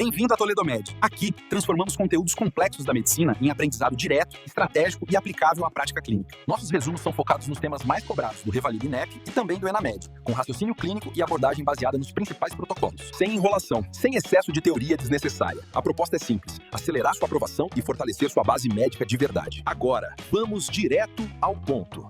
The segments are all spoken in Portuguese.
Bem-vindo à Toledo Med. Aqui, transformamos conteúdos complexos da medicina em aprendizado direto, estratégico e aplicável à prática clínica. Nossos resumos são focados nos temas mais cobrados do Revalida INEP e também do ENAMED, com raciocínio clínico e abordagem baseada nos principais protocolos. Sem enrolação, sem excesso de teoria desnecessária. A proposta é simples: acelerar sua aprovação e fortalecer sua base médica de verdade. Agora, vamos direto ao ponto.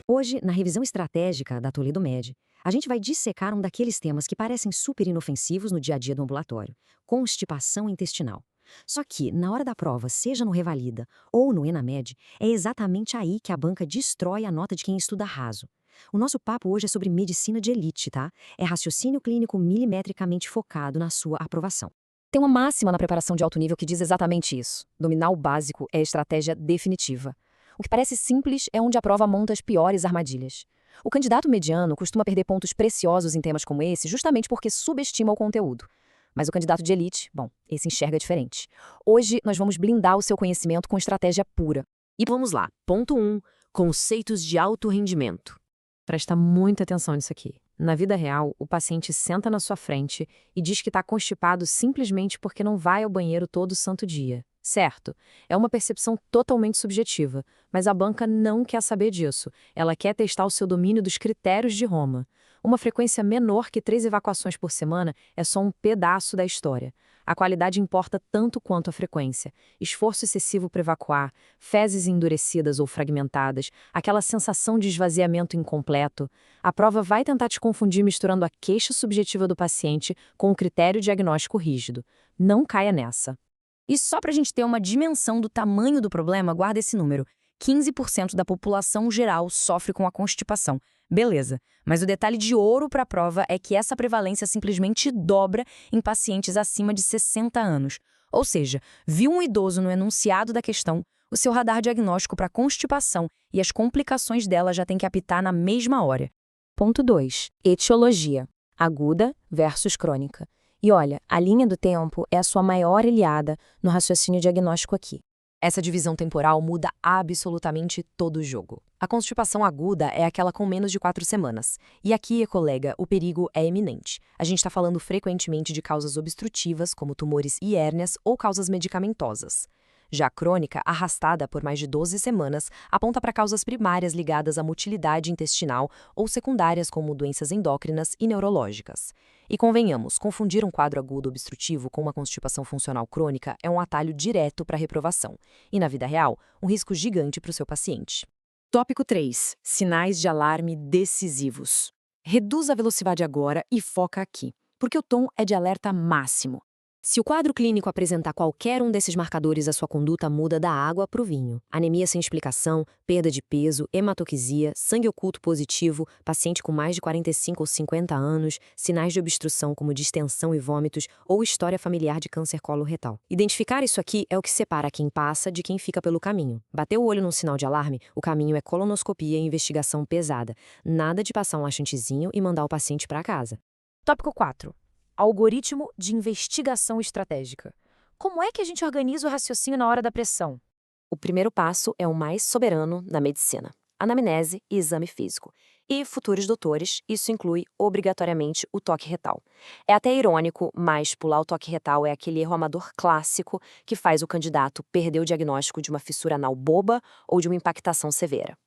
Hoje, na revisão estratégica da Toledo Med, a gente vai dissecar um daqueles temas que parecem super inofensivos no dia a dia do ambulatório: constipação intestinal. Só que, na hora da prova, seja no Revalida ou no ENAMED, é exatamente aí que a banca destrói a nota de quem estuda raso. O nosso papo hoje é sobre medicina de elite, tá? É raciocínio clínico milimetricamente focado na sua aprovação. Tem uma máxima na preparação de alto nível que diz exatamente isso: dominar o básico é a estratégia definitiva. O que parece simples é onde a prova monta as piores armadilhas. O candidato mediano costuma perder pontos preciosos em temas como esse justamente porque subestima o conteúdo. Mas o candidato de elite, bom, esse enxerga diferente. Hoje nós vamos blindar o seu conhecimento com estratégia pura. E vamos lá. Ponto 1. Conceitos de alto rendimento. Presta muita atenção nisso aqui. Na vida real, o paciente senta na sua frente e diz que está constipado simplesmente porque não vai ao banheiro todo santo dia. Certo, é uma percepção totalmente subjetiva, mas a banca não quer saber disso. Ela quer testar o seu domínio dos critérios de Roma. Uma frequência menor que 3 evacuações por semana é só um pedaço da história. A qualidade importa tanto quanto a frequência. Esforço excessivo para evacuar, fezes endurecidas ou fragmentadas, aquela sensação de esvaziamento incompleto. A prova vai tentar te confundir misturando a queixa subjetiva do paciente com o critério diagnóstico rígido. Não caia nessa. E só para a gente ter uma dimensão do tamanho do problema, guarda esse número: 15% da população geral sofre com a constipação. Beleza, mas o detalhe de ouro para a prova é que essa prevalência simplesmente dobra em pacientes acima de 60 anos. Ou seja, viu um idoso no enunciado da questão, o seu radar diagnóstico para constipação e as complicações dela já tem que apitar na mesma hora. Ponto 2. Etiologia. Aguda versus crônica. E olha, a linha do tempo é a sua maior aliada no raciocínio diagnóstico aqui. Essa divisão temporal muda absolutamente todo o jogo. A constipação aguda é aquela com menos de 4 semanas. E aqui, colega, o perigo é eminente. A gente está falando frequentemente de causas obstrutivas, como tumores e hérnias, ou causas medicamentosas. Já a crônica, arrastada por mais de 12 semanas, aponta para causas primárias ligadas à motilidade intestinal ou secundárias como doenças endócrinas e neurológicas. E convenhamos, confundir um quadro agudo obstrutivo com uma constipação funcional crônica é um atalho direto para a reprovação. E na vida real, um risco gigante para o seu paciente. Tópico 3. Sinais de alarme decisivos. Reduz a velocidade agora e foca aqui, porque o tom é de alerta máximo. Se o quadro clínico apresentar qualquer um desses marcadores, a sua conduta muda da água para o vinho. Anemia sem explicação, perda de peso, hematoquisia, sangue oculto positivo, paciente com mais de 45 ou 50 anos, sinais de obstrução como distensão e vômitos ou história familiar de câncer coloretal. Identificar isso aqui é o que separa quem passa de quem fica pelo caminho. Bateu o olho num sinal de alarme, o caminho é colonoscopia e investigação pesada. Nada de passar um laxantezinho e mandar o paciente para casa. Tópico 4. Algoritmo de investigação estratégica. Como é que a gente organiza o raciocínio na hora da pressão? O primeiro passo é o mais soberano na medicina: anamnese e exame físico. E futuros doutores, isso inclui obrigatoriamente o toque retal. É até irônico, mas pular o toque retal é aquele erro amador clássico que faz o candidato perder o diagnóstico de uma fissura anal boba ou de uma impactação severa.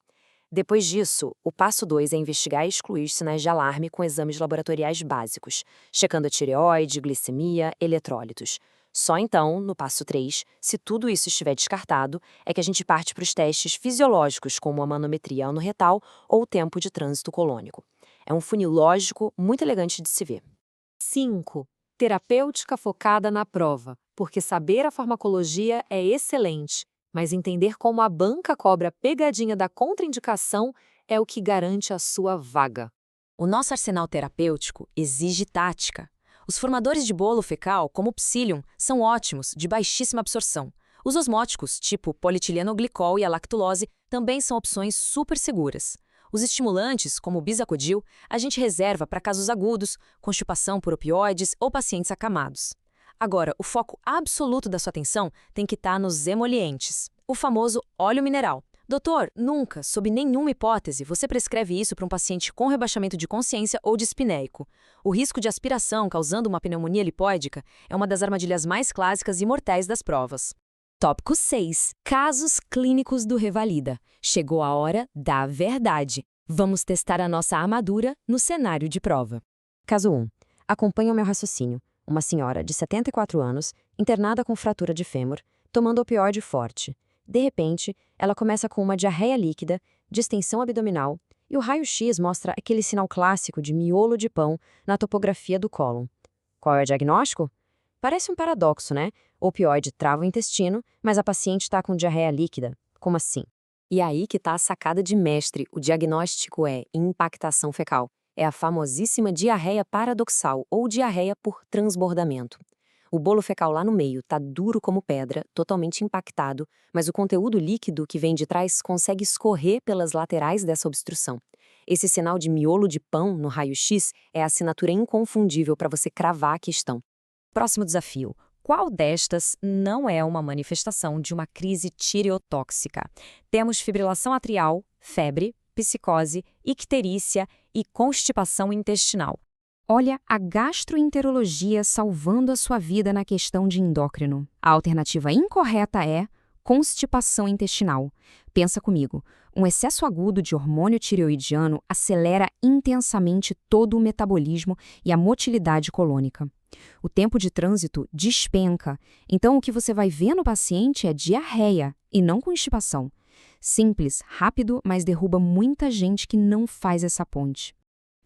Depois disso, o passo 2 é investigar e excluir sinais de alarme com exames laboratoriais básicos, checando a tireoide, glicemia, eletrólitos. Só então, no passo 3, se tudo isso estiver descartado, é que a gente parte para os testes fisiológicos, como a manometria anorretal ou o tempo de trânsito colônico. É um funil lógico muito elegante de se ver. 5. Terapêutica focada na prova, porque saber a farmacologia é excelente, mas entender como a banca cobra a pegadinha da contraindicação é o que garante a sua vaga. O nosso arsenal terapêutico exige tática. Os formadores de bolo fecal, como o Psyllium, são ótimos, de baixíssima absorção. Os osmóticos, tipo polietileno-glicol e a lactulose, também são opções super seguras. Os estimulantes, como o Bisacodyl, a gente reserva para casos agudos, constipação por opioides ou pacientes acamados. Agora, o foco absoluto da sua atenção tem que estar nos emolientes, o famoso óleo mineral, Doutor, nunca, sob nenhuma hipótese, você prescreve isso para um paciente com rebaixamento de consciência ou dispneico. O risco de aspiração causando uma pneumonia lipóidica é uma das armadilhas mais clássicas e mortais das provas. Tópico 6. Casos clínicos do Revalida. Chegou a hora da verdade. Vamos testar a nossa armadura no cenário de prova. Caso 1. Acompanhe o meu raciocínio. Uma senhora de 74 anos, internada com fratura de fêmur, tomando opioide forte. De repente, ela começa com uma diarreia líquida, distensão abdominal, e o raio-x mostra aquele sinal clássico de miolo de pão na topografia do cólon. Qual é o diagnóstico? Parece um paradoxo, né? O opioide trava o intestino, mas a paciente está com diarreia líquida. Como assim? E aí que está a sacada de mestre. O diagnóstico é impactação fecal. É a famosíssima diarreia paradoxal ou diarreia por transbordamento. O bolo fecal lá no meio está duro como pedra, totalmente impactado, mas o conteúdo líquido que vem de trás consegue escorrer pelas laterais dessa obstrução. Esse sinal de miolo de pão no raio-x é a assinatura inconfundível para você cravar a questão. Próximo desafio. Qual destas não é uma manifestação de uma crise tireotóxica? Temos fibrilação atrial, febre, psicose, icterícia e constipação intestinal. Olha a gastroenterologia salvando a sua vida na questão de endócrino. A alternativa incorreta é constipação intestinal. Pensa comigo, um excesso agudo de hormônio tireoidiano acelera intensamente todo o metabolismo e a motilidade colônica. O tempo de trânsito despenca, então o que você vai ver no paciente é diarreia e não constipação. Simples, rápido, mas derruba muita gente que não faz essa ponte.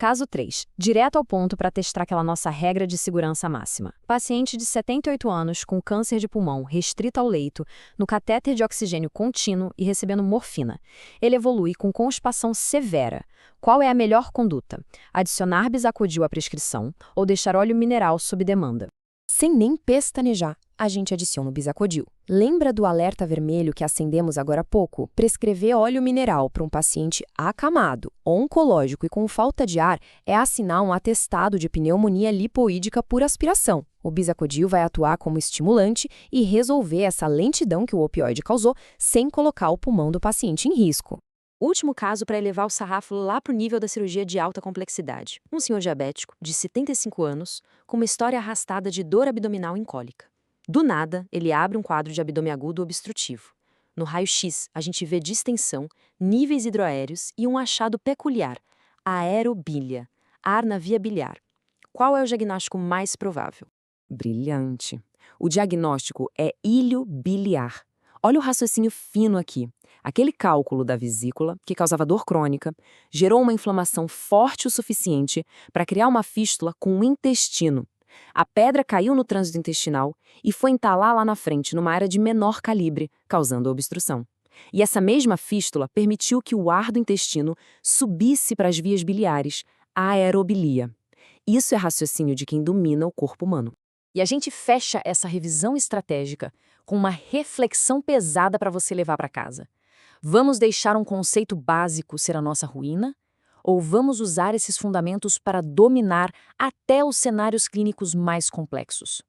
Caso 3. Direto ao ponto para testar aquela nossa regra de segurança máxima. Paciente de 78 anos com câncer de pulmão restrito ao leito, no catéter de oxigênio contínuo e recebendo morfina. Ele evolui com constipação severa. Qual é a melhor conduta? Adicionar bisacodil à prescrição ou deixar óleo mineral sob demanda? Sem nem pestanejar, a gente adiciona o bisacodil. Lembra do alerta vermelho que acendemos agora há pouco? Prescrever óleo mineral para um paciente acamado, oncológico e com falta de ar é assinar um atestado de pneumonia lipoídica por aspiração. O bisacodil vai atuar como estimulante e resolver essa lentidão que o opioide causou sem colocar o pulmão do paciente em risco. Último caso para elevar o sarrafo lá para o nível da cirurgia de alta complexidade. Um senhor diabético, de 75 anos, com uma história arrastada de dor abdominal em cólica. Do nada, ele abre um quadro de abdômen agudo obstrutivo. No raio-x, a gente vê distensão, níveis hidroaéreos e um achado peculiar, aerobília, ar na via biliar. Qual é o diagnóstico mais provável? Brilhante. O diagnóstico é ilho biliar. Olha o raciocínio fino aqui. Aquele cálculo da vesícula, que causava dor crônica, gerou uma inflamação forte o suficiente para criar uma fístula com o intestino. A pedra caiu no trânsito intestinal e foi entalar lá na frente, numa área de menor calibre, causando obstrução. E essa mesma fístula permitiu que o ar do intestino subisse para as vias biliares, a aerobilia. Isso é raciocínio de quem domina o corpo humano. E a gente fecha essa revisão estratégica com uma reflexão pesada para você levar para casa. Vamos deixar um conceito básico ser a nossa ruína? Ou vamos usar esses fundamentos para dominar até os cenários clínicos mais complexos?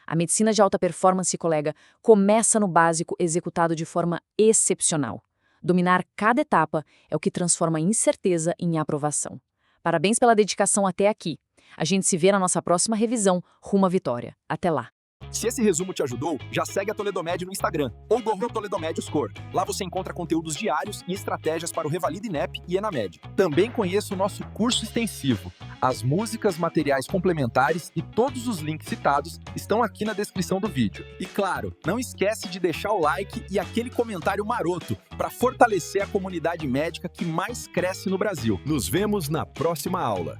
A medicina de alta performance, colega, começa no básico executado de forma excepcional. Dominar cada etapa é o que transforma a incerteza em aprovação. Parabéns pela dedicação até aqui. A gente se vê na nossa próxima revisão rumo à vitória. Até lá! Se esse resumo te ajudou, já segue a Toledomed no Instagram ou Google Toledomed Score. Lá você encontra conteúdos diários e estratégias para o Revalida INEP e Enamed. Também conheça o nosso curso extensivo. As músicas, materiais complementares e todos os links citados estão aqui na descrição do vídeo. E claro, não esquece de deixar o like e aquele comentário maroto para fortalecer a comunidade médica que mais cresce no Brasil. Nos vemos na próxima aula.